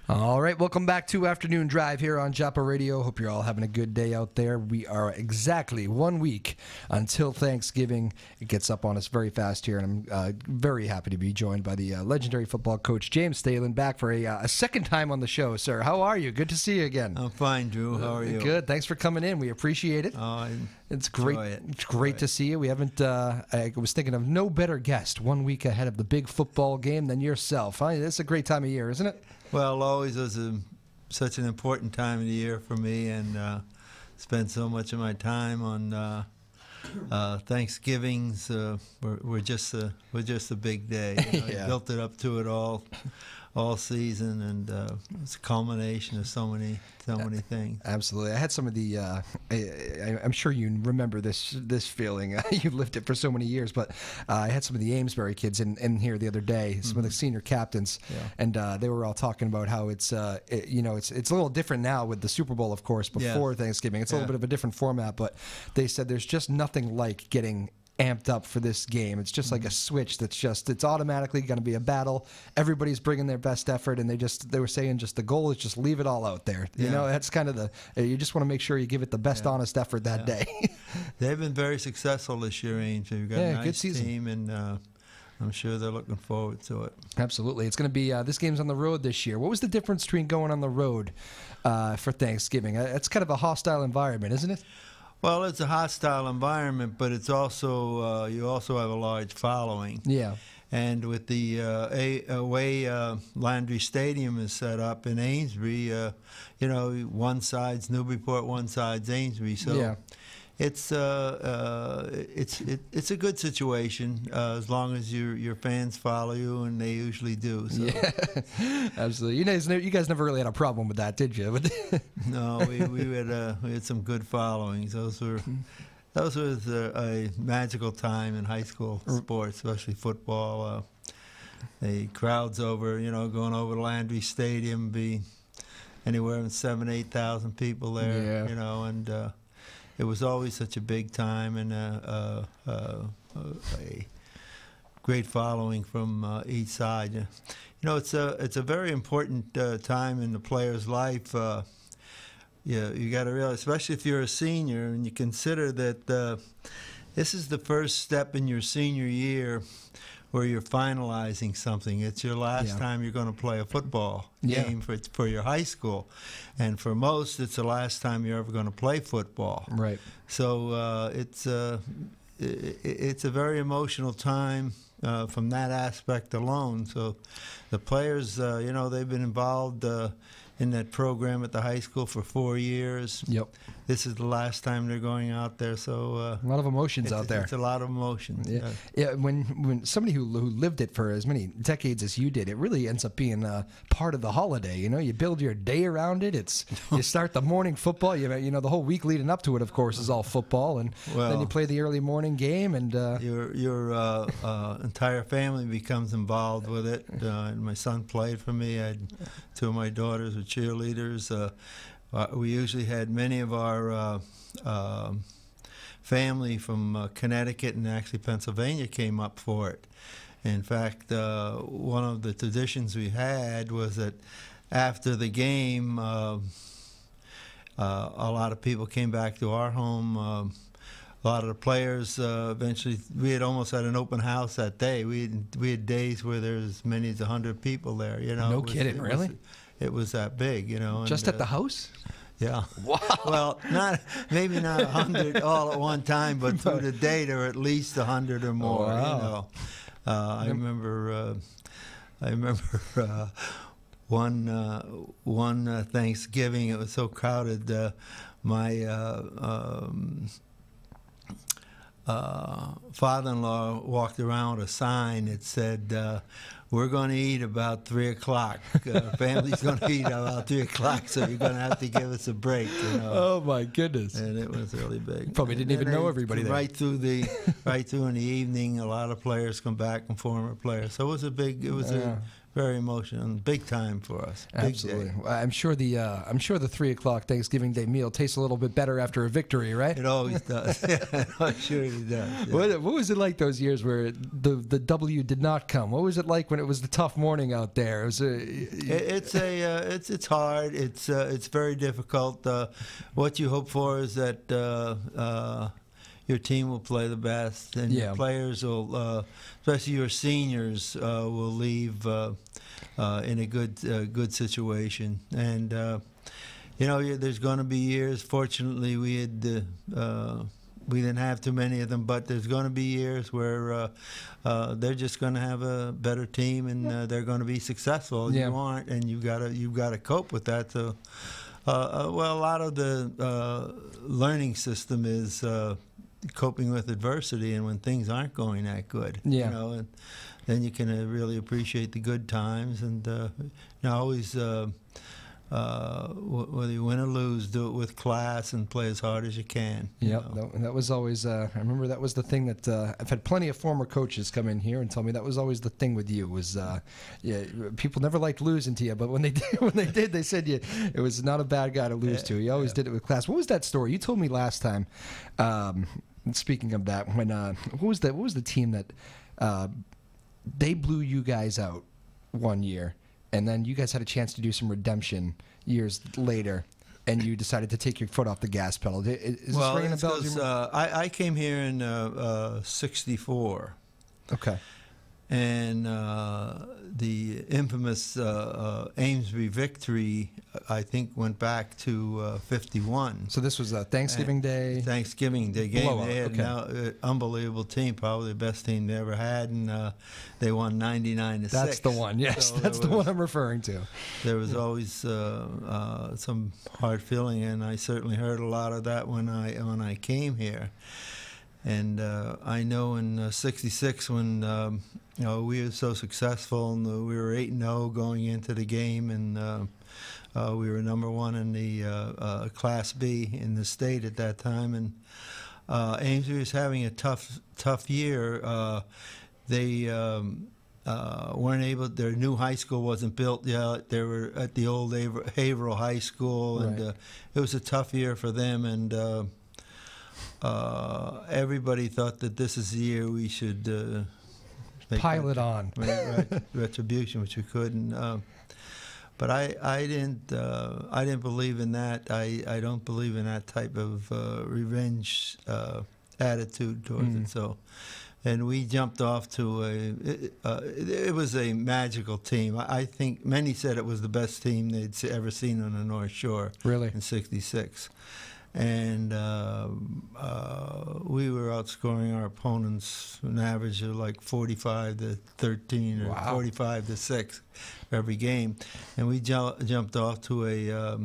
All right, welcome back to Afternoon Drive here on WJOP Radio. Hope you're all having a good day out there. We are exactly 1 week until Thanksgiving. It gets up on us very fast here, and I'm very happy to be joined by the legendary football coach, James Stehlin, back for a second time on the show. Sir, how are you? Good to see you again. I'm fine, Drew. How are you? Good. Thanks for coming in. We appreciate it. It's great. It's great to see you. We haven't. I was thinking of no better guest 1 week ahead of the big football game than yourself. It's a great time of year, isn't it? Well, always was such an important time of the year for me, and spend so much of my time on Thanksgivings. We're just a big day. You know, Yeah. built it up to it all season, and it's a culmination of so many things. Absolutely. I had some of the. I'm sure you remember this feeling. You lived it for so many years, but I had some of the Amesbury kids in here the other day. Some of the senior captains, and they were all talking about how it's it's a little different now with the Super Bowl, of course. Before Thanksgiving, it's a little bit of a different format, but they said there's just nothing like getting amped up for this game. It's just like a switch it's automatically going to be a battle. Everybody's bringing their best effort, and they were saying just the goal is just leave it all out there. You know, that's kind of you just want to make sure you give it the best honest effort that day. They've been very successful this year, Ames. We've got a nice good season. team, and I'm sure they're looking forward to it. Absolutely. It's going to be this game's on the road this year. What was the difference between going on the road for Thanksgiving? It's kind of a hostile environment, isn't it? Well, it's a hostile environment, but it's also you also have a large following. Yeah. And with the way Landry Stadium is set up in Amesbury, one side's Newburyport, one side's Amesbury. So it's a good situation as long as your fans follow you, and they usually do. So. Yeah, absolutely. You guys never really had a problem with that, did you? No, we had some good followings. Those were a magical time in high school sports, especially football. The crowds going over to Landry Stadium, be anywhere from 7,000-8,000 people there. Yeah. And it was always such a big time, and a great following from each side. It's a very important time in the player's life. You got to realize, especially if you're a senior, and you consider that this is the first step in your senior year where you're finalizing something. It's your last time you're going to play a football game for your high school, and for most, it's the last time you're ever going to play football. Right. So it's a very emotional time from that aspect alone. So the players, they've been involved in that program at the high school for 4 years. Yep. This is the last time they're going out there, so a lot of emotions out there. It's a lot of emotions. Yeah. When somebody who lived it for as many decades as you did, it really ends up being part of the holiday. You build your day around it. You start the morning football. The whole week leading up to it, of course, is all football, and then you play the early morning game, and your entire family becomes involved with it. And my son played for me. I had two of my daughters were cheerleaders. We usually had many of our family from Connecticut and actually Pennsylvania came up for it. In fact, one of the traditions we had was that after the game, a lot of people came back to our home. A lot of the players eventually, we had almost had an open house that day. We had days where there was as many as 100 people there. No kidding, really? It was that big, Just at the house? Yeah. Wow. Well, maybe not 100 all at one time, but through the day there were at least 100 or more. Wow. I remember one Thanksgiving. It was so crowded. My father-in-law walked around with a sign that said, "We're going to eat about 3 o'clock. Family's going to eat about 3 o'clock, so you're going to have to give us a break." Oh my goodness! And it was really big. Probably didn't even know everybody there. Right through in the evening, a lot of players come back and former players. So it was a very emotional, big time for us. Big Absolutely. day. I'm sure the 3:00 Thanksgiving Day meal tastes a little bit better after a victory, right? It always does. I'm sure it does. Yeah. What was it like those years where the W did not come? What was it like when it was the tough morning out there? It was it's hard. It's very difficult. What you hope for is that your team will play the best, and your players will, especially your seniors, will leave in a good situation. And there's going to be years. Fortunately, we didn't have too many of them, but there's going to be years where they're just going to have a better team, and they're going to be successful. You aren't, and you've got to cope with that. So, a lot of the learning system is coping with adversity, and when things aren't going that good, and then you can really appreciate the good times, and always. Whether you win or lose, do it with class and play as hard as you can. That was always. I remember that was the thing that I've had plenty of former coaches come in here and tell me that was always the thing with you was, people never liked losing to you, but when they did, they said it was not a bad guy to lose to. You always did it with class. What was that story you told me last time? Speaking of that, when what was the team that they blew you guys out one year? And then you guys had a chance to do some redemption years later, and you decided to take your foot off the gas pedal. Is this ringing a bell? I came here in '64. Okay. And the infamous Amesbury victory, I think, went back to '51. So this was a Thanksgiving Day? Thanksgiving Day game. Blowout. They had an unbelievable team, probably the best team they ever had, and they won 99-6. That's the one, yes. So that's the one I'm referring to. There was always some hard feeling, and I certainly heard a lot of that when I came here. And I know in '66 when we were so successful, and we were 8-0 going into the game, and we were number one in the Class B in the state at that time. And Amesbury was having a tough year. They weren't able. Their new high school wasn't built yet. They were at the old Haverhill High School, and it was a tough year for them. And everybody thought that this is the year we should pile it on. Retribution, which we couldn't. But I didn't believe in that. I don't believe in that type of revenge attitude towards it. So, and we jumped off to it was a magical team. I think many said it was the best team they'd ever seen on the North Shore. Really? In '66. And we were outscoring our opponents an average of like 45-13 or 45-6 every game, and we jumped off to a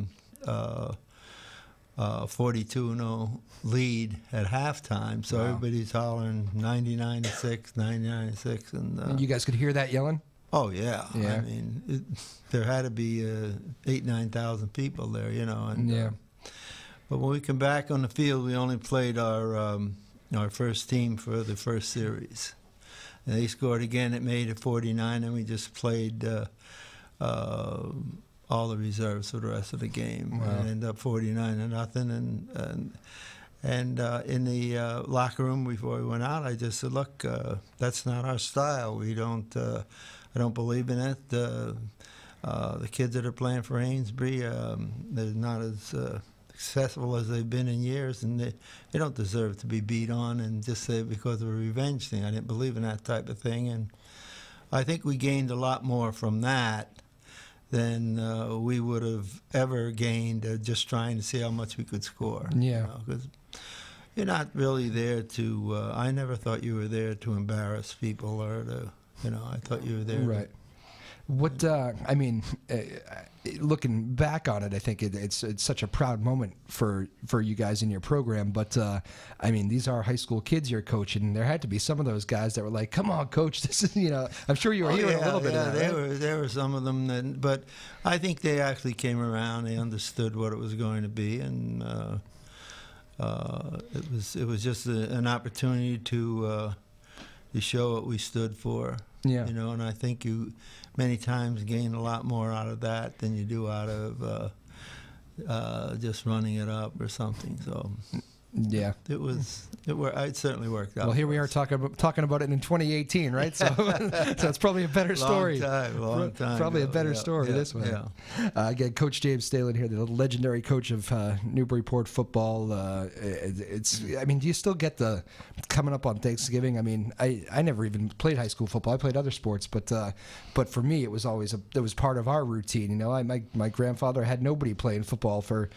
42-0 lead at halftime. So everybody's hollering 99-6, 99-6, and you guys could hear that yelling. Oh yeah. I mean, there had to be 8,000-9,000 people there, and. But when we come back on the field, we only played our first team for the first series. And they scored again. It made it 49, and we just played all the reserves for the rest of the game. Wow. And ended up 49-0. And in the locker room before we went out, I just said, "Look, that's not our style. We don't. I don't believe in it. The kids that are playing for Amesbury, they're not as successful as they've been in years, and they don't deserve to be beat on and just say because of a revenge thing." I didn't believe in that type of thing, and I think we gained a lot more from that than we would have ever gained just trying to see how much we could score. Yeah. Because you're not really there to, I never thought you were there to embarrass people or to, I thought you were there right. What I mean, looking back on it, I think it's such a proud moment for you guys in your program. But I mean, these are high school kids you're coaching, and there had to be some of those guys that were like, "Come on, coach, this is I'm sure you were hearing a little bit of that. Right? There were some of them, but I think they actually came around. They understood what it was going to be, and it was just an opportunity to show what we stood for. Yeah. And I think many times gain a lot more out of that than you do out of just running it up or something. So yeah, it certainly worked out. Well, here we are talking about it in 2018, right? So so it's probably a better story. Long time. Probably a better story this way. Yeah. Again, Coach James Stehlin here, the legendary coach of Newburyport football. I mean, do you still get the coming up on Thanksgiving? I mean, I never even played high school football. I played other sports, but for me, it was always it was part of our routine. You know, my grandfather had nobody playing football for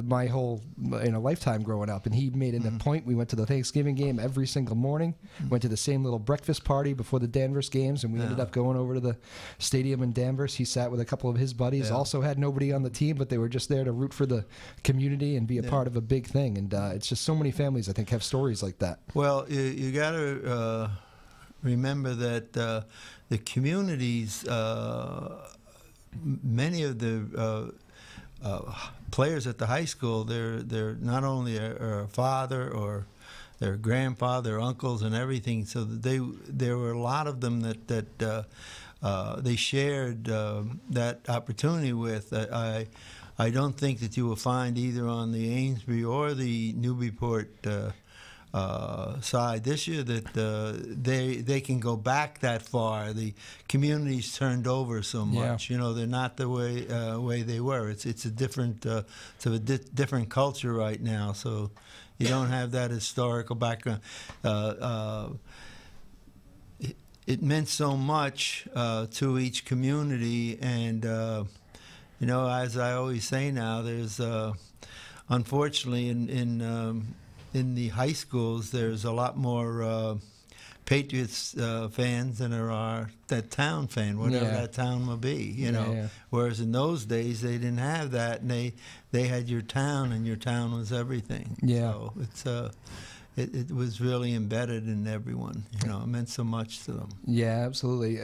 my whole lifetime growing up, and he made it a point. We went to the Thanksgiving game every single morning, went to the same little breakfast party before the Danvers games, and we ended up going over to the stadium in Danvers. He sat with a couple of his buddies, also had nobody on the team, but they were just there to root for the community and be a part of a big thing. And it's just so many families, I think, have stories like that. Well, you got to remember that the communities, many of the players at the high school, they're not only a father or their grandfather, their uncles, and everything. So there were a lot of them that they shared that opportunity with. I don't think that you will find either on the Amesbury or the Newburyport side this year that they can go back that far. The community's turned over so much. You know, they're not the way they were. It's a different different culture right now. So you don't have that historical background. It meant so much to each community, and you know, as I always say now, there's unfortunately in the high schools, there's a lot more Patriots fans than there are that town fan, whatever that town will be, you know. Whereas in those days, they didn't have that, and they had your town, and your town was everything. So it was really embedded in everyone. You know, it meant so much to them. Yeah, absolutely.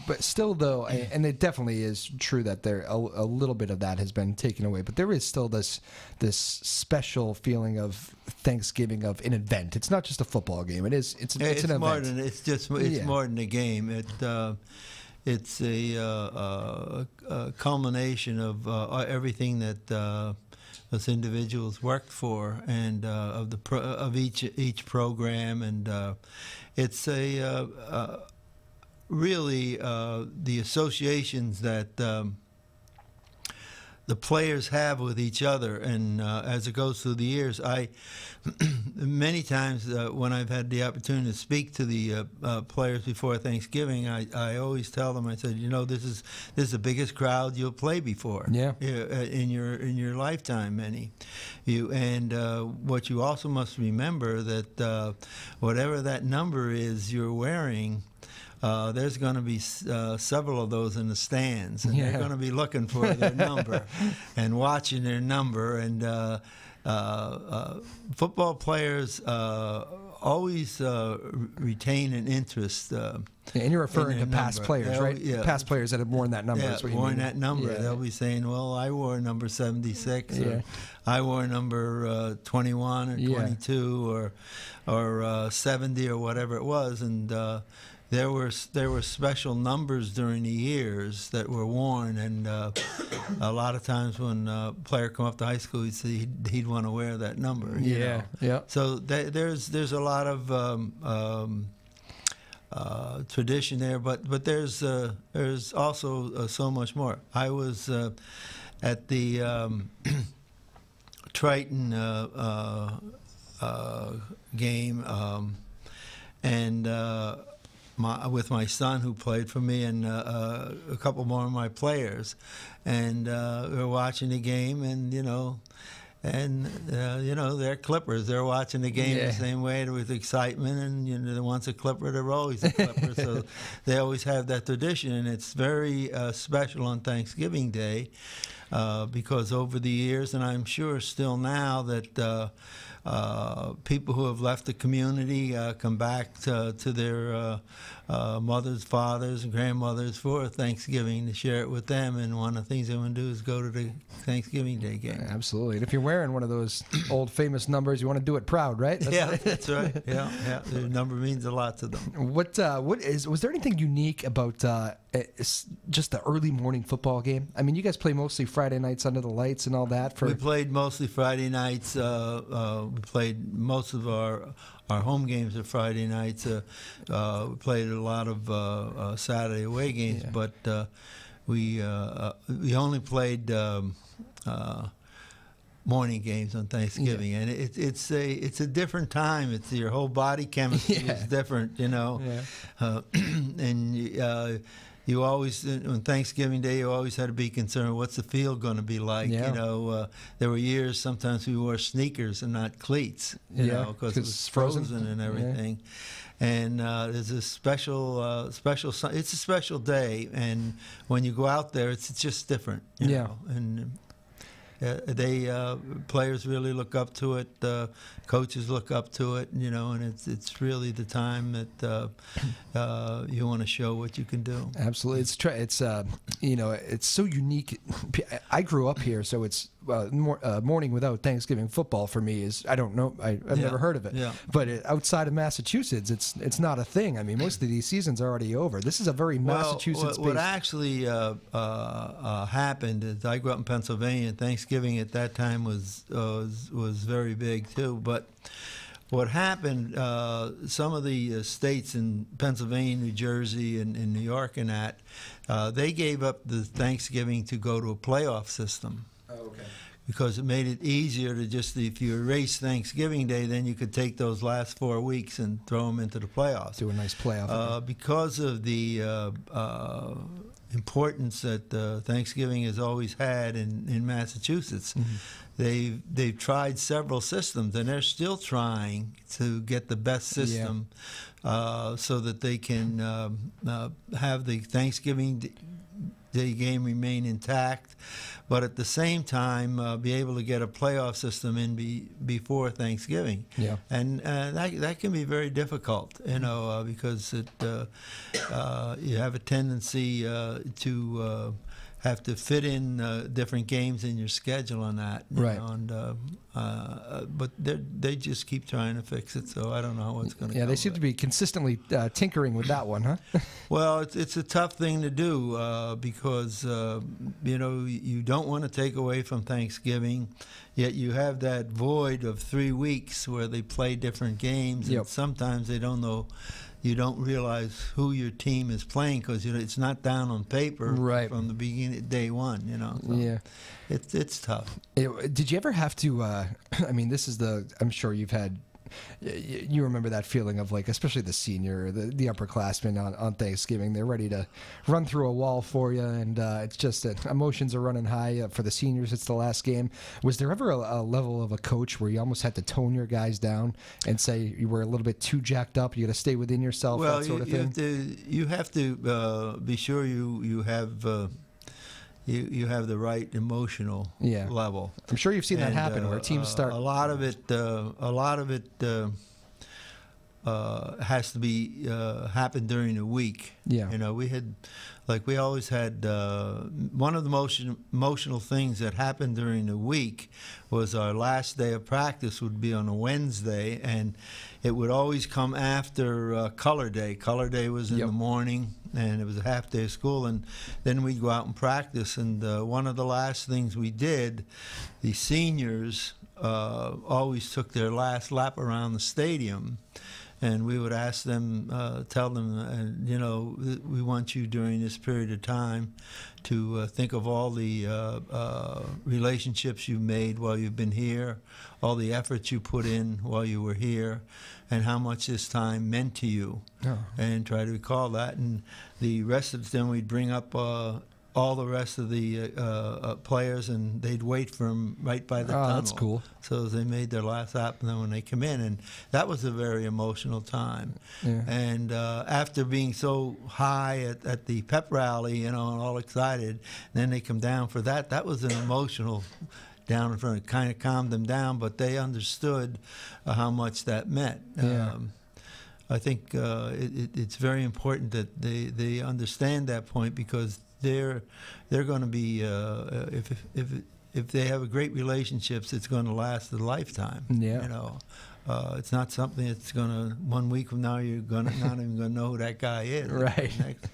But still, though, and it definitely is true that a little bit of that has been taken away. But there is still this special feeling of Thanksgiving, of an event. It's not just a football game. It's an event. It's more than a game. It's a culmination of everything that those individuals worked for, and of each program, and it's really the associations that the players have with each other, and as it goes through the years, many times when I've had the opportunity to speak to the players before Thanksgiving, I always tell them, I said, you know, this is the biggest crowd you'll play before in your lifetime, many. What you also must remember that whatever that number is you're wearing, there's going to be several of those in the stands, and they're going to be looking for their number and watching their number. And football players always retain an interest. And you're referring to past players, right? Yeah. Past players that have worn that number. Yeah, worn that number. They'll be saying, well, I wore number 76, or I wore number 21 or 22 or 70 or whatever it was. And there were special numbers during the years that were worn, and a lot of times when a player come up to high school, he'd want to wear that number. You know? So there's a lot of tradition there, but there's also so much more. I was at the Triton game, and with my son who played for me, and a couple more of my players, and we were watching the game, and they're Clippers. They're watching the game the same way, with excitement, and once a Clipper, they're always a Clipper. So they always have that tradition, and it's very special on Thanksgiving Day, because over the years, and I'm sure still now, that people who have left the community come back to their mothers, fathers, and grandmothers for Thanksgiving to share it with them. And one of the things they want to do is go to the Thanksgiving Day game. Absolutely. And if you're wearing one of those old famous numbers, you want to do it proud, right? That's right. Yeah. The number means a lot to them. Was there anything unique about it's just the early morning football game. I mean, you guys play mostly Friday nights under the lights and all that. We played mostly Friday nights. We played most of our home games are Friday nights. We played a lot of Saturday away games, but we only played morning games on Thanksgiving, and it's a different time. It's your whole body chemistry is different, and you always, on Thanksgiving Day, you always had to be concerned, what's the field going to be like? There were years sometimes we wore sneakers and not cleats, because it was frozen and everything. And there's a special, it's a special day, and when you go out there, it's just different, you know. And players really look up to it. Coaches look up to it, and it's really the time that you want to show what you can do. Absolutely, it's so unique. I grew up here, so it's morning without Thanksgiving football for me is, I don't know, I've never heard of it. Yeah. But outside of Massachusetts, it's not a thing. I mean, most of these seasons are already over. This is a very Massachusetts-based. What actually happened is I grew up in Pennsylvania, and Thanksgiving at that time was very big too. But what happened, some of the states in Pennsylvania, New Jersey, and New York and that, they gave up the Thanksgiving to go to a playoff system. Oh, okay. Because it made it easier to just, if you erase Thanksgiving Day, then you could take those last 4 weeks and throw them into the playoffs. Do a nice playoff. Because of the importance that Thanksgiving has always had in Massachusetts, they've tried several systems, and they're still trying to get the best system so that they can have the Thanksgiving Day game remain intact, but at the same time be able to get a playoff system in before Thanksgiving. Yeah. And that can be very difficult, because you have a tendency to have to fit in different games in your schedule on that. Right. But they just keep trying to fix it, so I don't know what's going to go. Yeah, they seem to be consistently tinkering with that one, huh? Well, it's a tough thing to do because, you don't want to take away from Thanksgiving, yet you have that void of 3 weeks where they play different games, and sometimes they don't know. You don't realize who your team is playing because it's not down on paper from the beginning, day one. So it's tough. Did you ever have to? I mean, I'm sure you've had. You remember that feeling of, like, especially the senior, the upperclassmen on Thanksgiving. They're ready to run through a wall for you, and it's just that emotions are running high. For the seniors, it's the last game. Was there ever a level of a coach where you almost had to tone your guys down and say you were a little bit too jacked up, you got to stay within yourself, that sort of thing? You have to be sure you have you have the right emotional level. I'm sure you've seen that happen where teams start. A lot of it has to be happen during the week. Yeah. We always had one of the most emotional things that happened during the week was our last day of practice would be on a Wednesday, and it would always come after Color Day. Color Day was in the morning, and it was a half day of school, and then we'd go out and practice. And one of the last things we did, the seniors always took their last lap around the stadium. And we would ask them, tell them, we want you during this period of time to think of all the relationships you made while you've been here, all the efforts you put in while you were here, and how much this time meant to you, and try to recall that. And the rest of them, we'd bring up all the rest of the players, and they'd wait for them right by the tunnel. That's cool. So they made their last lap, and then when they come in, and that was a very emotional time. Yeah. And after being so high at the pep rally, and all excited, and then they come down for that. That was an emotional down in front. It kind of calmed them down, but they understood how much that meant. Yeah. I think it's very important that they understand that point, because they're going to be if they have a great relationships, it's going to last a lifetime. Yeah. It's not something that's going to 1 week from now you're not even going to know who that guy is. Right. Next,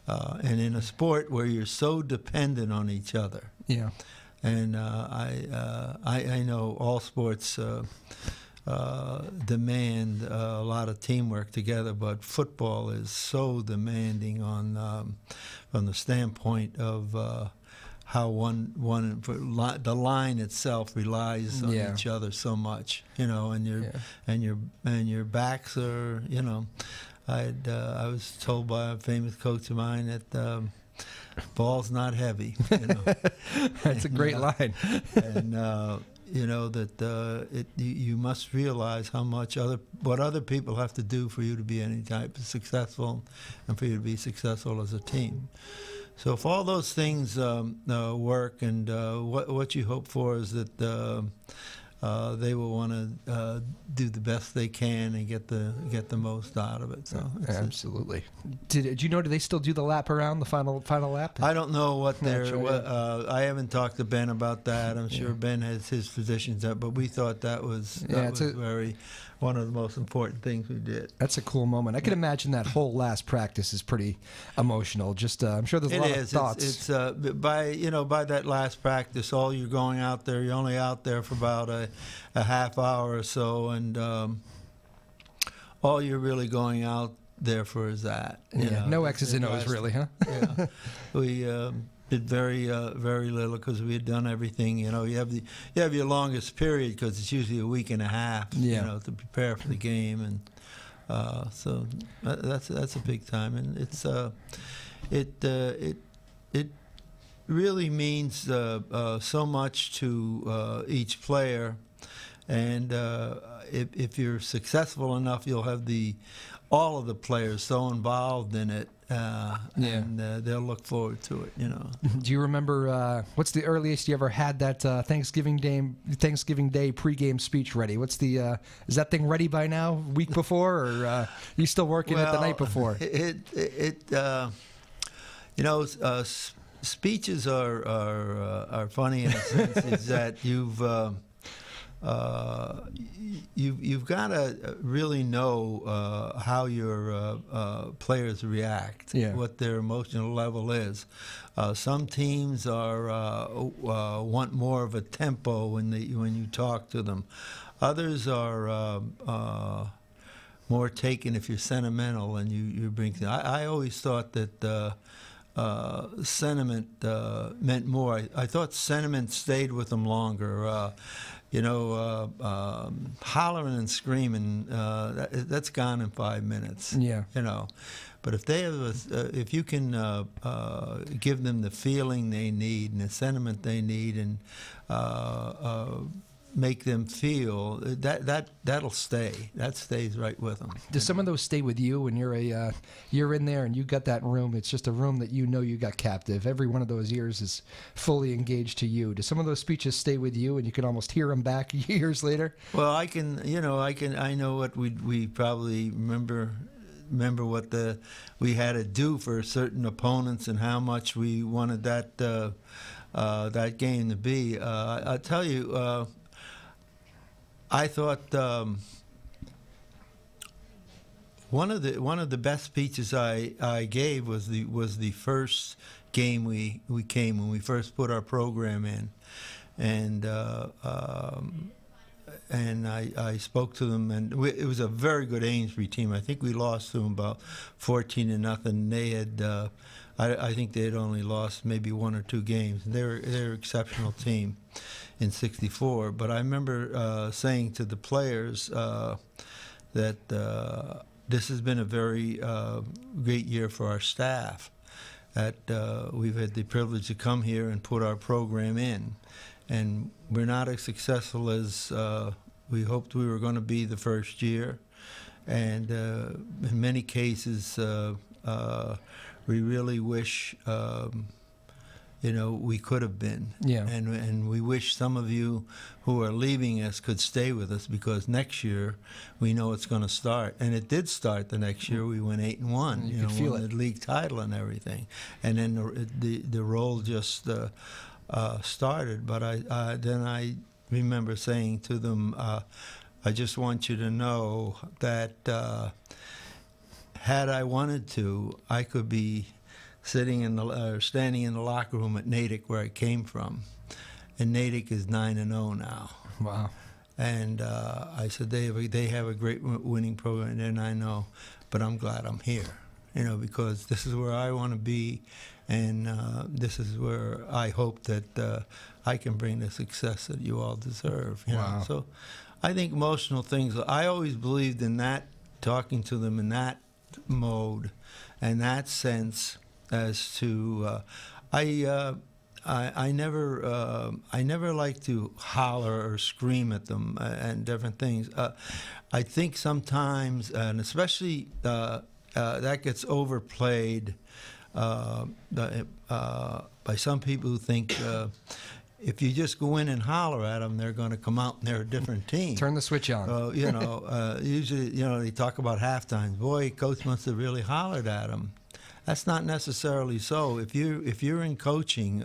and in a sport where you're so dependent on each other. Yeah. And I know all sports demand a lot of teamwork together, but football is so demanding on from the standpoint of how the line itself relies on each other so much, and your backs are, I was told by a famous coach of mine that ball's not heavy. That's a great line. And that you must realize how much what other people have to do for you to be any type of successful, and for you to be successful as a team. So if all those things work, and what you hope for is that they will want to do the best they can and get the most out of it. So absolutely. Did you know? Do they still do the lap around, the final lap? I don't know what I haven't talked to Ben about that. I'm sure Ben has his positions up, but we thought that was one of the most important things we did. That's a cool moment. I can imagine that whole last practice is pretty emotional. Just I'm sure there's a lot of thoughts. It's by that last practice, all you're going out there, you're only out there for about a half hour or so, and all you're really going out there for is that. No X's and O's, really, huh? Yeah. We did very little because we had done everything. You have your longest period because it's usually a week and a half. To prepare for the game, and so that's a big time, and it's it really means so much to each player, and if you're successful enough, you'll have all of the players so involved in it, and they'll look forward to it. Do you remember what's the earliest you ever had that Thanksgiving Day pregame speech ready? What's the is that thing ready by now? Week before, or are you still working it the night before? Speeches are funny in a sense. Is that you've got to really know how your players react, what their emotional level is. Some teams want more of a tempo when you talk to them. Others are more taken if you're sentimental and you bring things. I always thought that sentiment meant more. I thought sentiment stayed with them longer. Hollering and screaming, that's gone in 5 minutes. But if they if you can give them the feeling they need and the sentiment they need, and make them feel that'll stay. That stays right with them. Do some of those stay with you when you're in there and you got that room? It's just a room that you got captive. Every one of those years is fully engaged to you. Do some of those speeches stay with you and you can almost hear them back years later? Well, I know what we probably remember what we had to do for certain opponents and how much we wanted that game to be. I'll tell you. I thought one of the best speeches I gave was the first game we came when we first put our program in, and I spoke to them, and it was a very good Amesbury team. I think we lost to them about 14-0. They had I think they had only lost maybe 1 or 2 games. They're an exceptional team in '64. But I remember saying to the players that this has been a very great year for our staff. That we've had the privilege to come here and put our program in, and we're not as successful as we hoped we were going to be the first year, and in many cases we really wish we could have been. And we wish some of you who are leaving us could stay with us, because next year we know it's going to start. And it did start the next year. We went 8-1. You could feel won the league title and everything. And then the role just started. But then I remember saying to them, I just want you to know that had I wanted to, I could be standing in the locker room at Natick, where I came from, and Natick is 9-0 now. Wow. And I said they have a great winning program, and they're 9-0, but I'm glad I'm here, because this is where I want to be, and this is where I hope that I can bring the success that you all deserve. Wow. So I think emotional things. I always believed in that, talking to them in that mode, and that sense as to I never like to holler or scream at them and different things. I think sometimes, and especially that gets overplayed by some people who think if you just go in and holler at them, they're going to come out and they're a different team. Turn the switch on. Usually, they talk about halftime. Boy, coach must have really hollered at them. That's not necessarily so. If you're in coaching,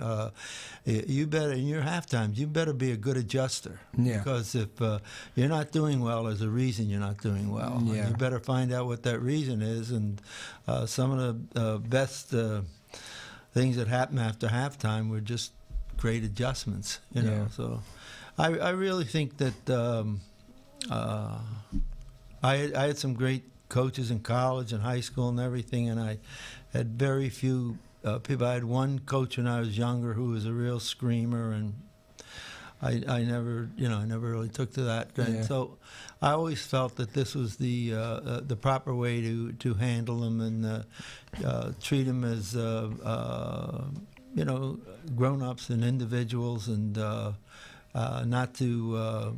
you better, in your halftimes, you better be a good adjuster. Yeah. Because if you're not doing well, there's a reason you're not doing well. Yeah. And you better find out what that reason is. And some of the best things that happen after halftime were just great adjustments. Yeah. So I really think that I had some great coaches in college and high school and everything, and I had very few people. I had one coach when I was younger who was a real screamer, and I never really took to that. Yeah. And so I always felt that this was the proper way to handle them and treat them as grown-ups and individuals, and not to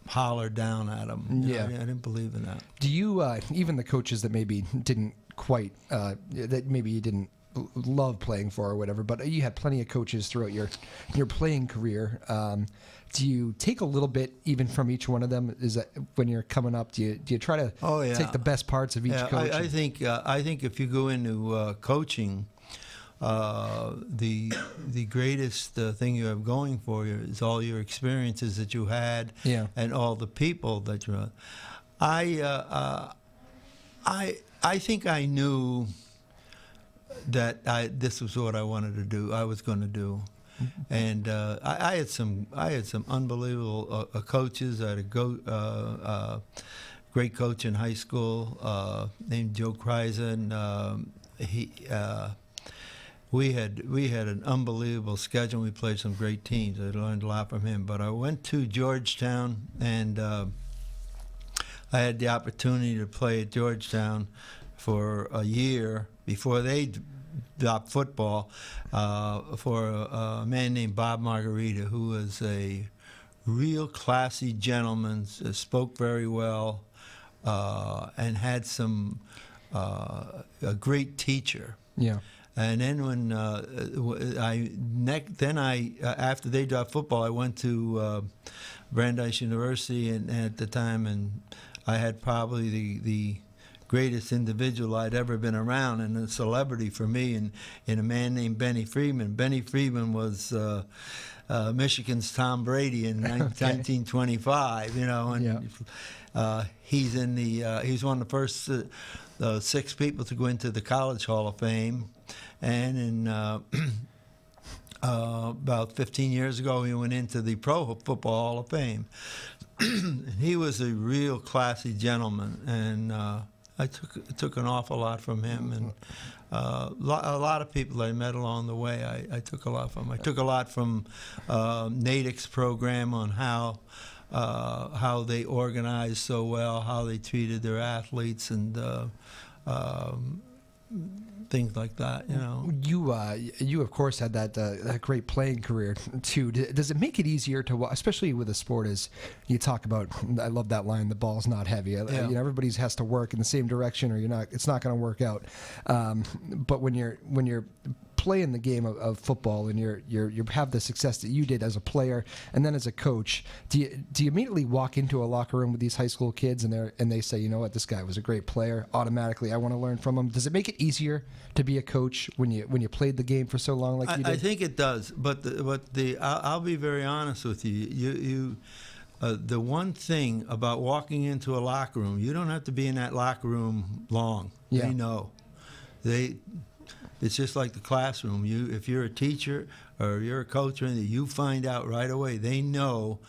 holler down at them. Yeah. I didn't believe in that. Do you, even the coaches that maybe didn't quite, that maybe you didn't love playing for or whatever, but you had plenty of coaches throughout your playing career. Do you take a little bit even from each one of them? Is that when you're coming up? Do you try to take the best parts of each coach? I think if you go into coaching, the greatest thing you have going for you is all your experiences that you had, and all the people that you. I think I knew that this was what I wanted to do. I was going to do, and I had some unbelievable coaches. I had a great coach in high school named Joe Kreisen. We had an unbelievable schedule. We played some great teams. I learned a lot from him. But I went to Georgetown, and I had the opportunity to play at Georgetown for a year before they dropped football for a man named Bob Margarita, who was a real classy gentleman, spoke very well, and had a great teacher. Yeah. And then when after they dropped football, I went to Brandeis University, and at the time, and I had probably the greatest individual I'd ever been around, and a celebrity for me, and a man named Benny Friedman. Benny Friedman was Michigan's Tom Brady in 1925, and he's one of the first 6 people to go into the College Hall of Fame. And in about 15 years ago, he went into the Pro Football Hall of Fame. He was a real classy gentleman, and I took an awful lot from him. And a lot of people I met along the way, I took a lot from. I took a lot from Natick's program on how they organized so well, how they treated their athletes, and things like that. You of course had that great playing career too. Does it make it easier to, especially with a sport as you talk about? I love that line: "The ball's not heavy." Everybody has to work in the same direction, or it's not going to work out. But when you're playing the game of football, and you have the success that you did as a player and then as a coach, do you immediately walk into a locker room with these high school kids and they say, you know what, this guy was a great player, automatically I want to learn from him? Does it make it easier to be a coach when you played the game for so long like you did? I think it does, but I'll be very honest with you. The one thing about walking into a locker room, you don't have to be in that locker room long. Yeah. They know. It's just like the classroom. If you're a teacher or you're a coach, or anything, you find out right away. They know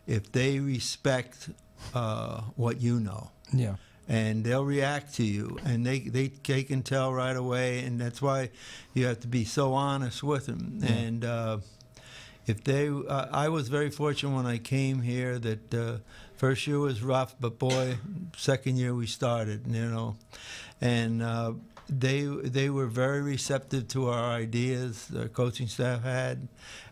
if they respect what you know. Yeah. And they'll react to you, and they can tell right away, and that's why you have to be so honest with them. Yeah. And if they, I was very fortunate when I came here that first year was rough, but boy, second year we started, and they were very receptive to our ideas. The coaching staff had,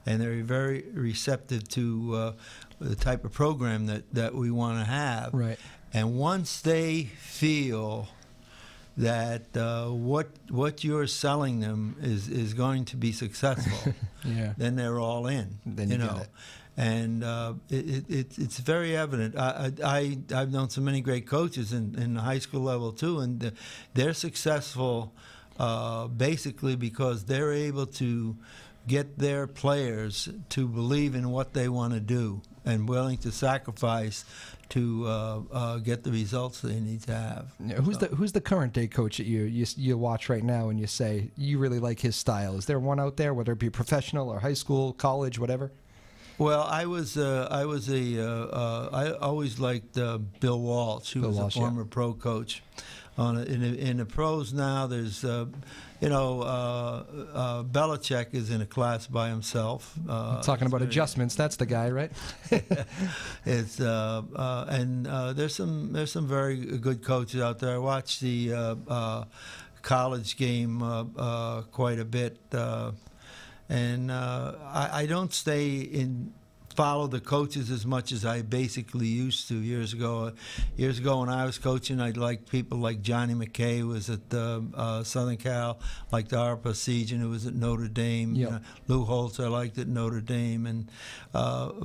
and they were very receptive to the type of program that we want to have. Right. And once they feel that what you're selling them is going to be successful, yeah. then they're all in. Then you get it. And it's very evident. I've known so many great coaches in the high school level too, and they're successful basically because they're able to get their players to believe in what they want to do and willing to sacrifice to get the results they need to have. Yeah, who's the current day coach that you watch right now and you say you really like his style? Is there one out there, whether it be professional or high school, college, whatever? Well, I always liked Bill Walsh, who was a former pro coach. In the pros now, there's Belichick is in a class by himself. Talking about adjustments, that's the guy, right? It's and there's some very good coaches out there. I watched the college game quite a bit. And I don't follow the coaches as much as I basically used to years ago. Years ago when I was coaching, I liked people like Johnny McKay, who was at Southern Cal, like Ara Pasejan, who was at Notre Dame. Yep. Lou Holtz, I liked at Notre Dame, and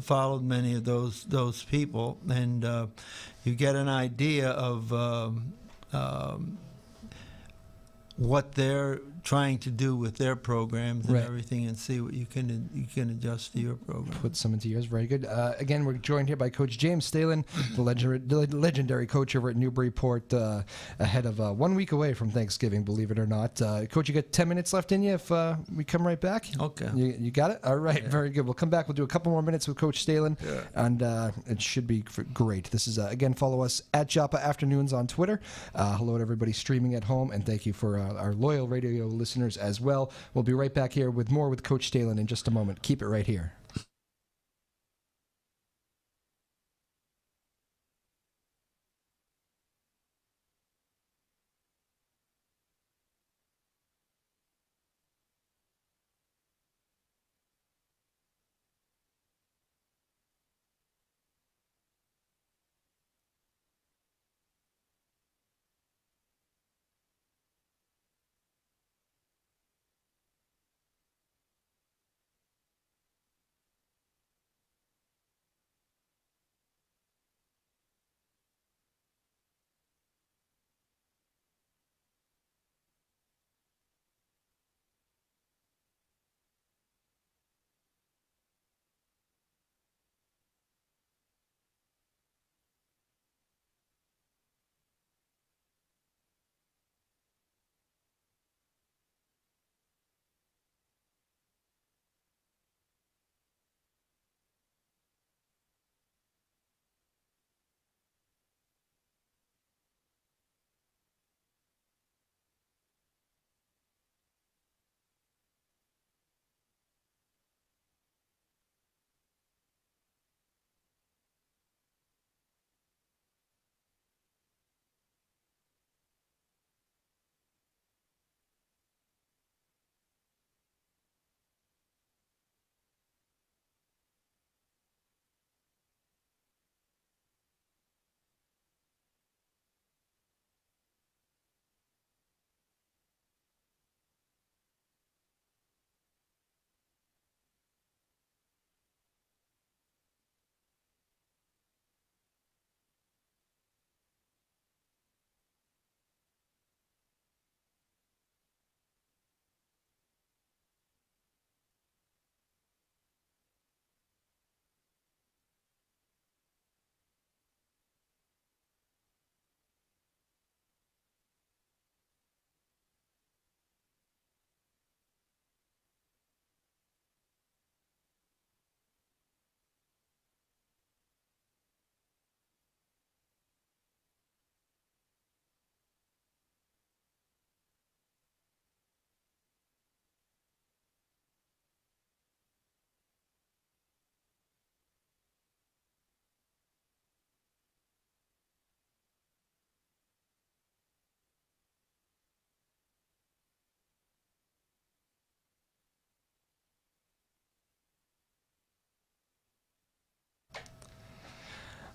followed many of those people. And you get an idea of what they're trying to do with their programs and everything, and see what you can adjust to your program. Put some into yours. Very good. Again, we're joined here by Coach James Stehlin, the legendary coach over at Newburyport, ahead of 1 week away from Thanksgiving, believe it or not. Coach, you got 10 minutes left in you if we come right back? Okay. You got it? All right. Yeah. Very good. We'll come back. We'll do a couple more minutes with Coach Stehlin, and it should be great. This is, again, follow us at Joppa Afternoons on Twitter. Hello to everybody streaming at home, and thank you for our loyal radio listeners as well. We'll be right back here with more with Coach Stehlin in just a moment. Keep it right here.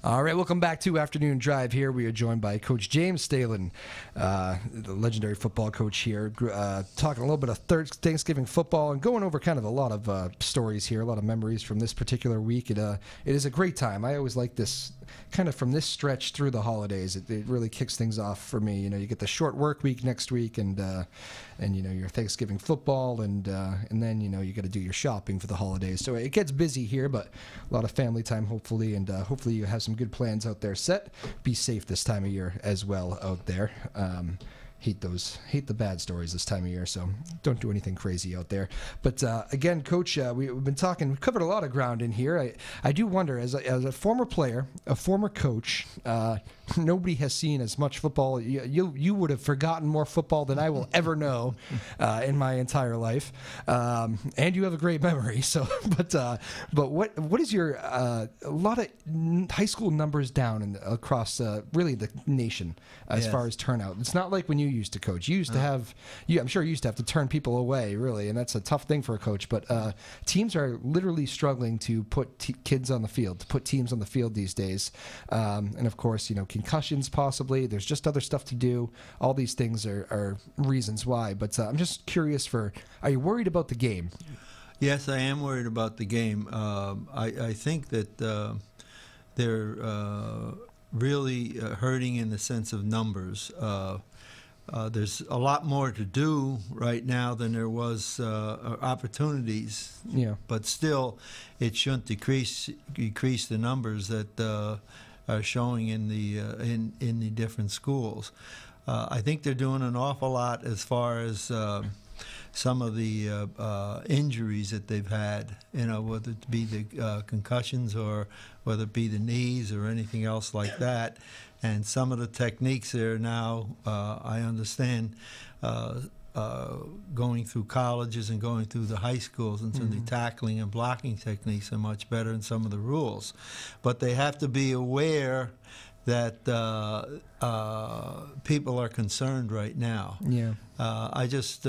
All right, welcome back to Afternoon Drive here. We are joined by Coach James Stehlin, the legendary football coach here, talking a little bit of Thanksgiving football and going over kind of a lot of stories here, a lot of memories from this particular week. It is a great time. I always like this kind of from this stretch through the holidays. It really kicks things off for me. You know, you get the short work week next week and you know, your Thanksgiving football and then, you know, you got to do your shopping for the holidays. So it gets busy here, but a lot of family time hopefully, and hopefully you have some good plans out there set. Be safe this time of year as well out there. Hate the bad stories this time of year, so don't do anything crazy out there. But again, Coach, we've been talking, we've covered a lot of ground in here. I do wonder, as a former player, a former coach, nobody has seen as much football. You would have forgotten more football than I will ever know in my entire life, and you have a great memory. So, but what is your a lot of high school numbers down across really the nation as far as turnout? It's not like when you used to coach. You used to have, I'm sure you used to have to turn people away, really, and that's a tough thing for a coach. But teams are literally struggling to put kids on the field, to put teams on the field these days, and of course, you know, concussions possibly. There's just other stuff to do. All these things are reasons why. But I'm just curious are you worried about the game? Yes, I am worried about the game. I think that they're really hurting in the sense of numbers. There's a lot more to do right now than there was opportunities. Yeah. But still, it shouldn't decrease the numbers that are showing in the different schools. I think they're doing an awful lot as far as some of the injuries that they've had, you know, whether it be the concussions or whether it be the knees or anything else like that. And some of the techniques there now, I understand, going through colleges and going through the high schools, and so the tackling and blocking techniques are much better in some of the rules. But they have to be aware that people are concerned right now. Yeah. I just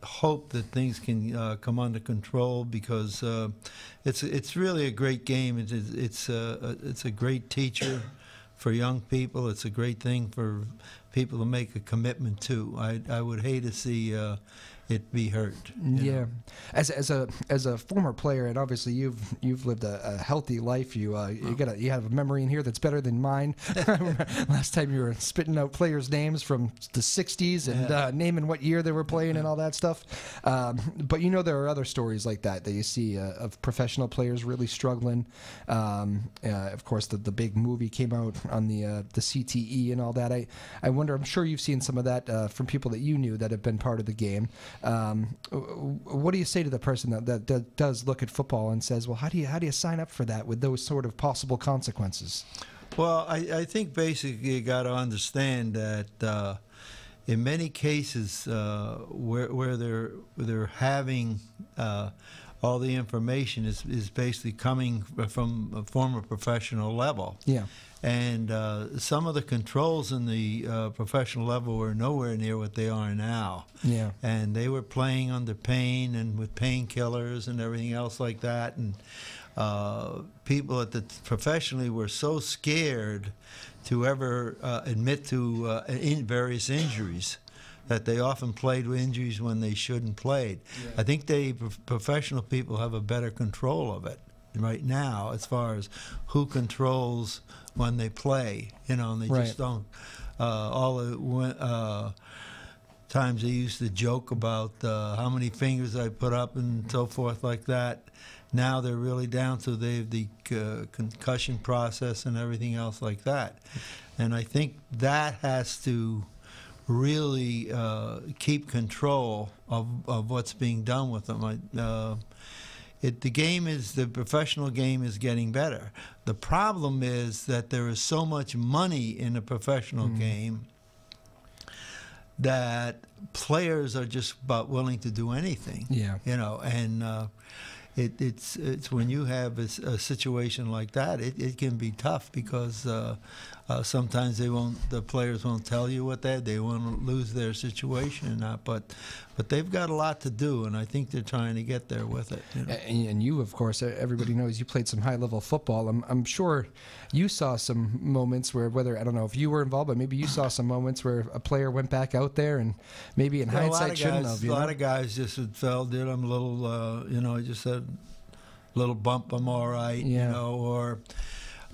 hope that things can come under control, because it's really a great game. It's a great teacher for young people. It's a great thing for people to make a commitment to. I would hate to see it be hurt. Yeah. Know? As a former player, and obviously you've lived a healthy life. You have a memory in here that's better than mine. Last time you were spitting out players' names from the '60s and naming what year they were playing and all that stuff. But you know, there are other stories like that you see of professional players really struggling. Of course, the big movie came out on the CTE and all that. I wonder. I'm sure you've seen some of that from people that you knew that have been part of the game. What do you say to the person that does look at football and says, well, how do you sign up for that with those sort of possible consequences? Well, I think basically you got to understand that in many cases where they're having all the information is basically coming from a former professional level. Yeah. And some of the controls in the professional level were nowhere near what they are now. Yeah. And they were playing under pain and with painkillers and everything else like that. And people at the professionally were so scared to ever admit to various injuries that they often played with injuries when they shouldn't played. Yeah. I think professional people have a better control of it right now as far as who controls when they play, you know, and they just don't. All the times they used to joke about how many fingers I put up and so forth like that. Now they're really down to the concussion process and everything else like that. And I think that has to really keep control of what's being done with them. The professional game is getting better. The problem is that there is so much money in the professional game that players are just about willing to do anything. Yeah. You know, and it's when you have a situation like that, it can be tough, because sometimes the players won't tell you what they want to lose their situation or not, but they've got a lot to do, and I think they're trying to get there with it. You know? And you, of course, everybody knows you played some high-level football. I'm sure you saw some moments where, I don't know if you were involved, but maybe you saw some moments where a player went back out there and maybe in hindsight shouldn't have. A lot of guys just fell, did I'm a little, just a little bump, I'm all right, or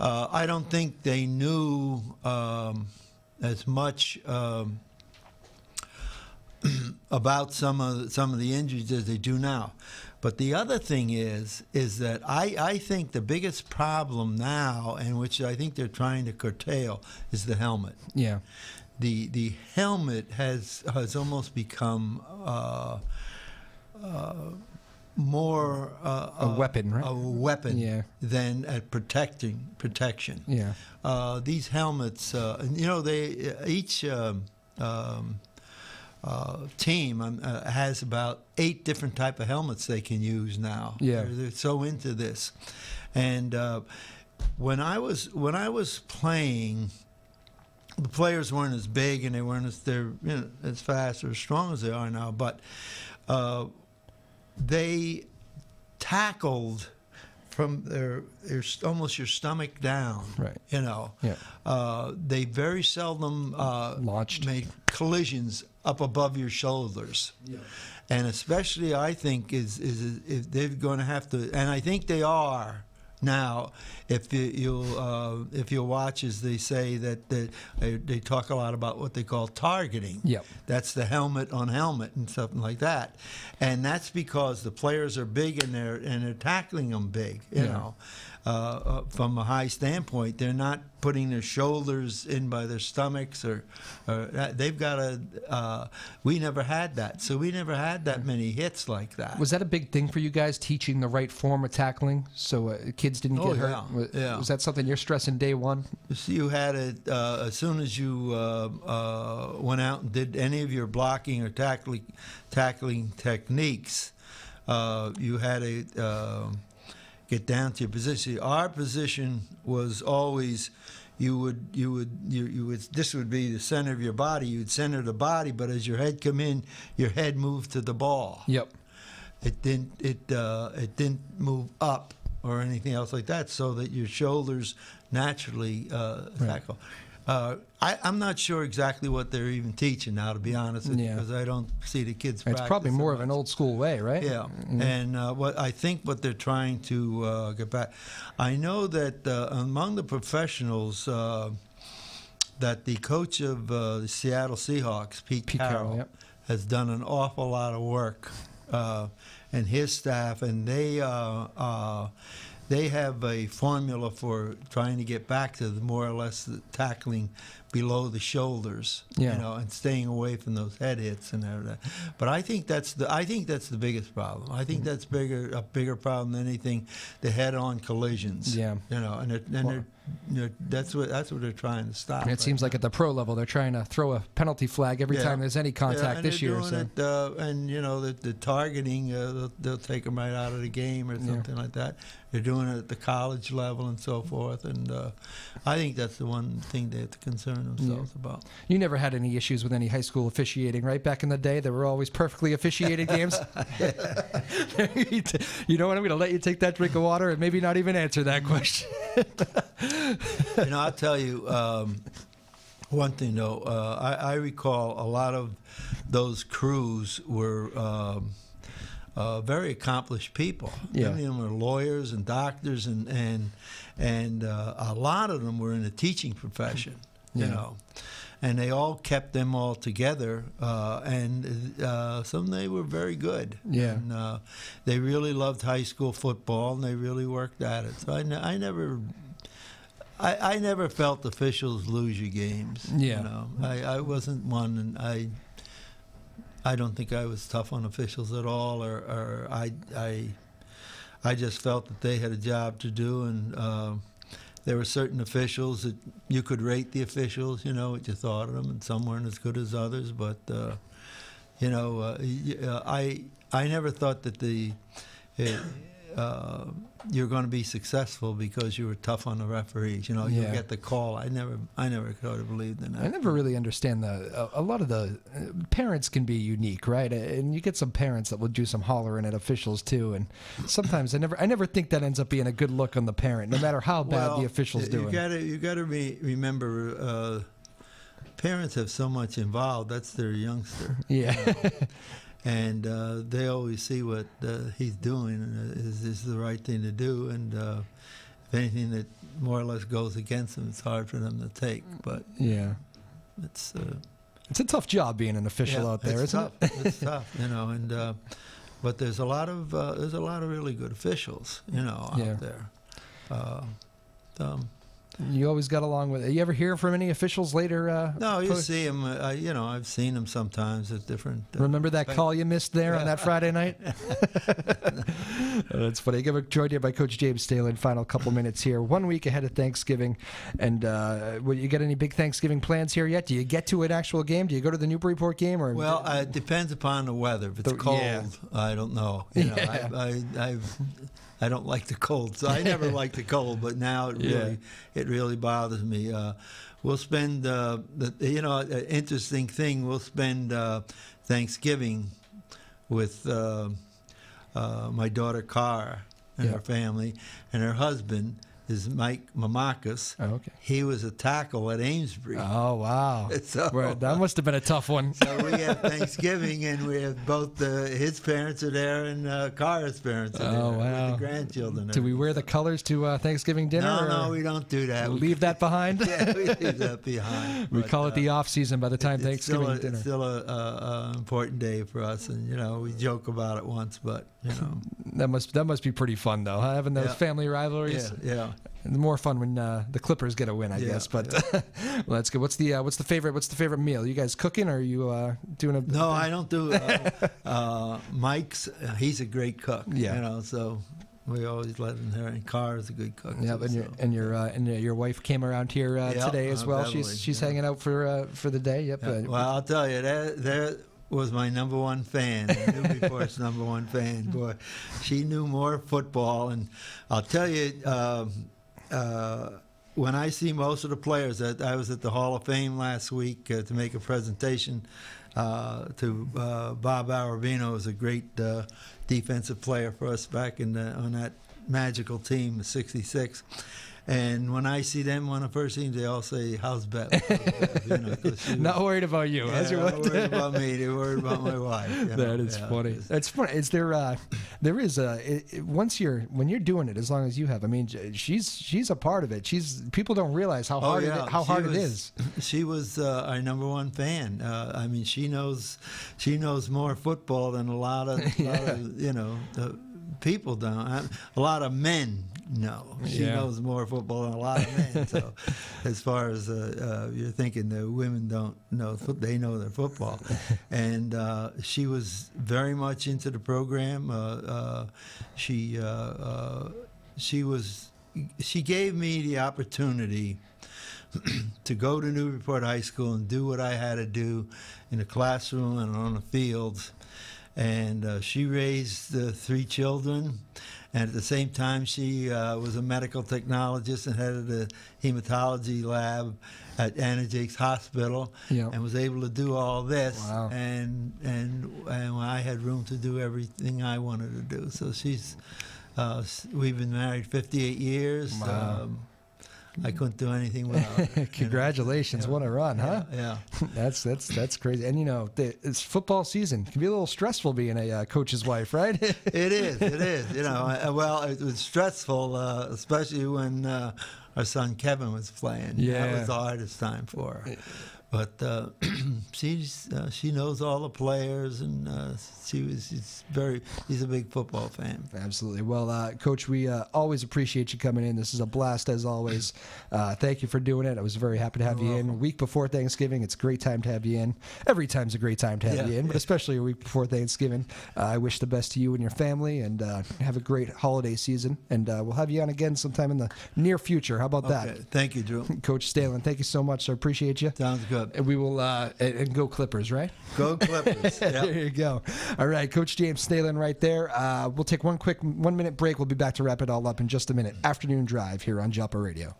I don't think they knew as much about some of the injuries as they do now. But the other thing is that I think the biggest problem now, and which I think they're trying to curtail, is the helmet. Yeah. The helmet has almost become more a weapon, right? A weapon, yeah, than at protection. Yeah. These helmets, they each team has about 8 different type of helmets they can use now. Yeah. They're so into this, and when I was playing, the players weren't as big and they weren't as fast or as strong as they are now, but they tackled from their almost your stomach down. Right. Yeah. They very seldom made collisions up above your shoulders. Yeah. And especially, I think, is if they're going to have to, and I think they are now. If you'll watch, as they say that they talk a lot about what they call targeting. Yep. That's the helmet on helmet and something like that, and that's because the players are big and they're tackling them big. You know. From a high standpoint, they're not putting their shoulders in by their stomachs, or they've got a. We never had that, so we never had that many hits like that. Was that a big thing for you guys, teaching the right form of tackling so kids didn't get hurt? Yeah. Was that something you're stressing day one? You had it as soon as you went out and did any of your blocking or tackling techniques. You had a. Get down to your position. Our position was always, you would. This would be the center of your body. You'd center the body, but as your head come in, your head moved to the ball. Yep. It didn't move up or anything else like that, so that your shoulders naturally tackle. I'm not sure exactly what they're even teaching now, to be honest with you, because I don't see the kids practice. It's probably more of an old school way, right? Yeah, and what they're trying to get back. I know that among the professionals, that the coach of the Seattle Seahawks, Pete Carroll, has done an awful lot of work, and his staff, and they have a formula for trying to get back to more or less the tackling below the shoulders, and staying away from those head hits and everything. But I think that's the biggest problem. I think that's a bigger problem than anything, the head-on collisions. Yeah. That's what they're trying to stop. And it seems like at the pro level, they're trying to throw a penalty flag every time there's any contact this year. The targeting, they'll take them right out of the game or something like that. They're doing it at the college level and so forth, and I think that's the one thing they have to concern themselves about. You never had any issues with any high school officiating, right? Back in the day, there were always perfectly officiated games. You know what? I'm going to let you take that drink of water and maybe not even answer that question. I'll tell you one thing, though. I recall a lot of those crews were very accomplished people. Yeah. Many of them were lawyers and doctors, and a lot of them were in the teaching profession. And they all kept them all together, and some they were very good. Yeah. And they really loved high school football, and they really worked at it. So I never felt officials lose you games. Yeah. I wasn't one, and I don't think I was tough on officials at all, or I just felt that they had a job to do, and there were certain officials that you could rate the officials, what you thought of them, and some weren't as good as others. But I never thought that you're going to be successful because you were tough on the referees. You get the call. I never could have believed in that. I never really understand a lot of the parents can be unique, right? And you get some parents that will do some hollering at officials too, and sometimes I never think that ends up being a good look on the parent, no matter how bad the official's doing. You got to remember, parents have so much involved. That's their youngster. Yeah. And they always see what he's doing is the right thing to do. And if anything that more or less goes against them, it's hard for them to take. But yeah, it's a tough job being an official out there, isn't it? It's tough, And but there's a lot of really good officials, out there. You always got along with it. You ever hear from any officials later? No, you see them. I've seen them sometimes at different. Remember that call you missed there on that Friday night? That's funny. Joined here by Coach James Stehlin. Final couple minutes here. 1 week ahead of Thanksgiving, and you got any big Thanksgiving plans here yet? Do you get to an actual game? Do you go to the Newburyport game? Or well, it depends upon the weather. If it's cold, I don't know. I don't like the cold, so I never liked the cold. But now it really bothers me. We'll spend an interesting thing. We'll spend Thanksgiving with my daughter Carr and her family, and her husband is Mike Mamakis. Oh, okay. He was a tackle at Amesbury. Oh, wow. So, that must have been a tough one. So we have Thanksgiving, and we have both his parents are there and Carr's parents are there. Oh, wow. With the grandchildren. Do we wear the colors to Thanksgiving dinner? No, we don't do that. Leave that behind? Yeah, we leave that behind. We call it the off-season by the time Thanksgiving dinner. It's still an important day for us, and, we joke about it once, but, That must be pretty fun, though, huh? Having those family rivalries. Yeah. And more fun when the Clippers get a win, I guess. But well, that's good. What's the favorite meal? You guys cooking, or are you doing a? No, I don't do. Mike's he's a great cook. Yeah. So we always let him there. And Carr is a good cook. Yeah, and your wife came around here today as well. Beverly, she's hanging out for the day. Yep. Yeah. Well, I'll tell you that was my number one fan, Newburyport's number one fan. Boy, she knew more football, and I'll tell you. When I see most of the players, I was at the Hall of Fame last week to make a presentation to Bob Arabino, who was a great defensive player for us back on that magical team, '66. And when I see them on the first team, they all say, "How's Bev?" Not worried about you. Yeah, not worried about me. They're worried about my wife. That is funny. That's funny. Is there when you're doing it, as long as you have. I mean, she's a part of it. People don't realize how hard it is. She was our number one fan. I mean, she knows more football than a lot of people don't. A lot of men know. She knows more football than a lot of men. So as far as you're thinking the women don't know, they know their football. And she was very much into the program. She gave me the opportunity to go to Newburyport High School and do what I had to do in the classroom and on the fields. And she raised 3 children, and at the same time she was a medical technologist and head of the hematology lab at Anna Jake's Hospital, and was able to do all this. Wow. And I had room to do everything I wanted to do. So we've been married 58 years. Wow. I couldn't do anything without her. Congratulations. What a run, huh? Yeah. That's crazy. And, it's football season. It can be a little stressful being a coach's wife, right? It is. Well, it was stressful, especially when our son Kevin was playing. Yeah. That was the hardest time for her. But she knows all the players, and she's a big football fan. Absolutely. Well, Coach, we always appreciate you coming in. This is a blast as always. Thank you for doing it. I was very happy to have you in. A week before Thanksgiving, it's a great time to have you in. Every time's a great time to have you in, but especially a week before Thanksgiving. I wish the best to you and your family, and have a great holiday season. And we'll have you on again sometime in the near future. How about that? Thank you, Drew. Coach Stehlin, thank you so much. I appreciate you. Sounds good. Good. And we will and go Clippers, right? Go Clippers. Yep. There you go. All right, Coach James Stehlin right there. We'll take one quick 1 minute break. We'll be back to wrap it all up in just a minute. Afternoon Drive here on WJOP Radio.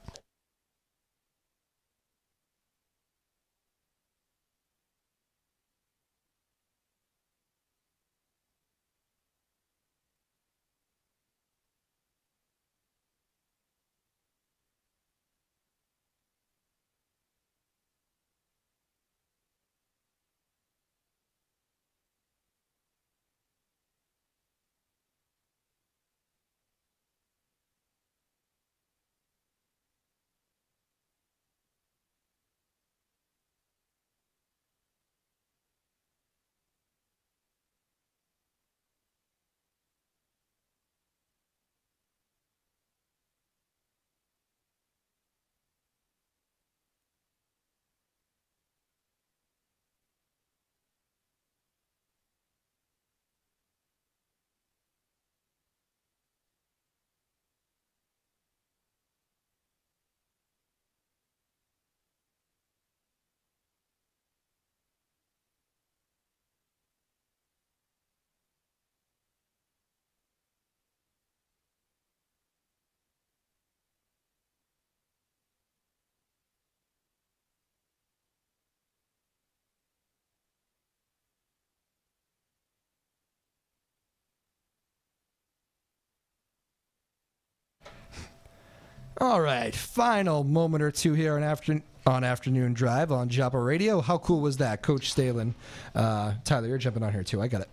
All right, final moment or two here on Afternoon Drive on WJOP Radio. How cool was that, Coach Stehlin? Tyler, you're jumping on here too. I got it.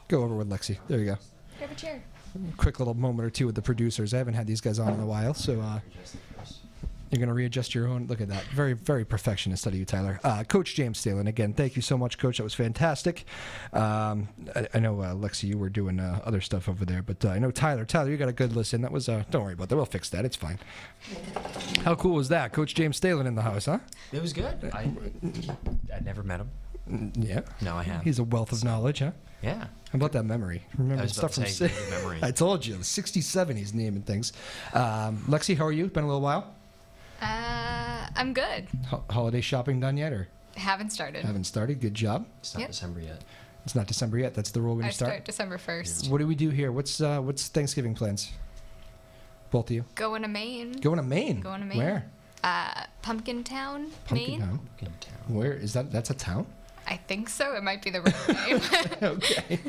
Go over with Lexi. There you go. Grab a chair. Quick little moment or two with the producers. I haven't had these guys on in a while, so you're going to readjust your own. Look at that. Very, very perfectionist out of you, Tyler. Coach James Stehlin, again, thank you so much, Coach. That was fantastic. I know, Lexi, you were doing other stuff over there, but I know, Tyler, you got a good listen. That was, don't worry about that. We'll fix that. It's fine. How cool was that? Coach James Stehlin in the house, huh? It was good. I'd never met him. Yeah. No, I haven't. He's a wealth of knowledge, huh? Yeah. How about that memory? Remember stuff from memory. I told you, 67 he's naming things. Lexi, how are you? Been a little while? I'm good. Holiday shopping done yet, or? Haven't started. Haven't started. Good job. It's not December yet. It's not December yet. That's the rule when I you start. start December 1st. What do we do here? What's Thanksgiving plans? Both of you? Going to Maine. Going to Maine. Going to Maine. Where? Pumpkin Town, Pumpkin Maine. Town. Pumpkin Town. Where is that? That's a town? I think so. It might be the right name. Okay.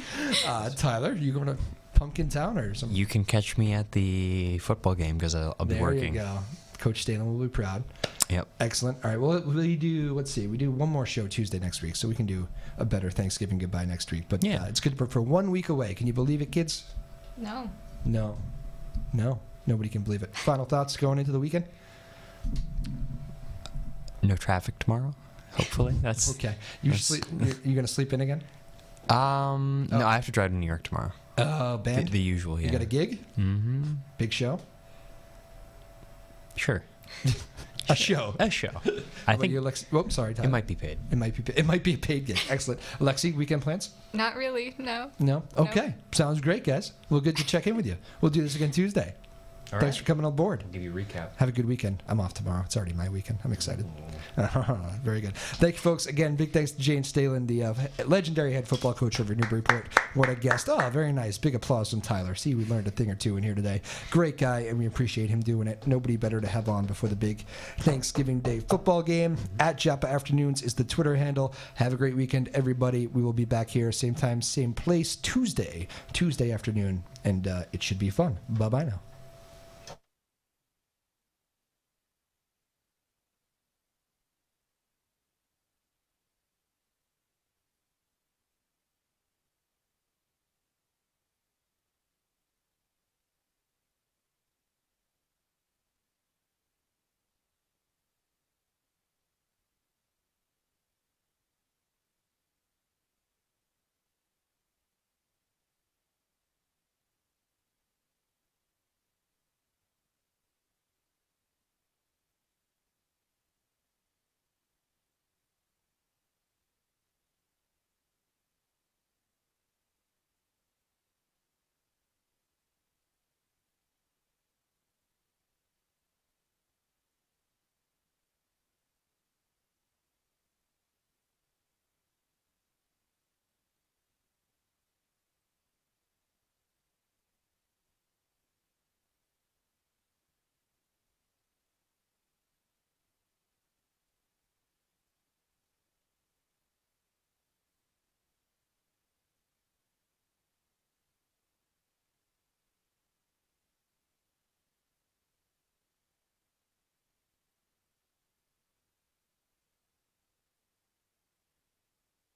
Tyler, you going to Pumpkin Town or something? You can catch me at the football game because I'll be working. There you go. Coach Stehlin will be proud. Yep. Excellent. All right. Well, we do. Let's see. We do one more show Tuesday next week, so we can do a better Thanksgiving goodbye next week. But yeah, it's good for 1 week away. Can you believe it, kids? No. Nobody can believe it. Final thoughts going into the weekend? No traffic tomorrow. Hopefully, that's okay. You gonna sleep in again? No, I have to drive to New York tomorrow. Band. The usual. Yeah. You got a gig? Mm-hmm. Big show. Sure. A show. I think. Oh, sorry, Tyler. It might be paid. It might be a paid gig. Excellent. Alexi, weekend plans? Not really. No. No. Okay. Sounds great, guys. Well, good to check in with you. We'll do this again Tuesday. All Thanks right. for coming on board. I'll give you a recap. Have a good weekend. I'm off tomorrow. It's already my weekend. I'm excited. Very good. Thank you, folks. Again, big thanks to James Stehlin, the legendary head football coach over at Newburyport. What a guest. Oh, very nice. Big applause from Tyler. See, we learned a thing or two in here today. Great guy, and we appreciate him doing it. Nobody better to have on before the big Thanksgiving Day football game. At Japa Afternoons is the Twitter handle. Have a great weekend, everybody. We will be back here, same time, same place, Tuesday afternoon, and it should be fun. Bye-bye now.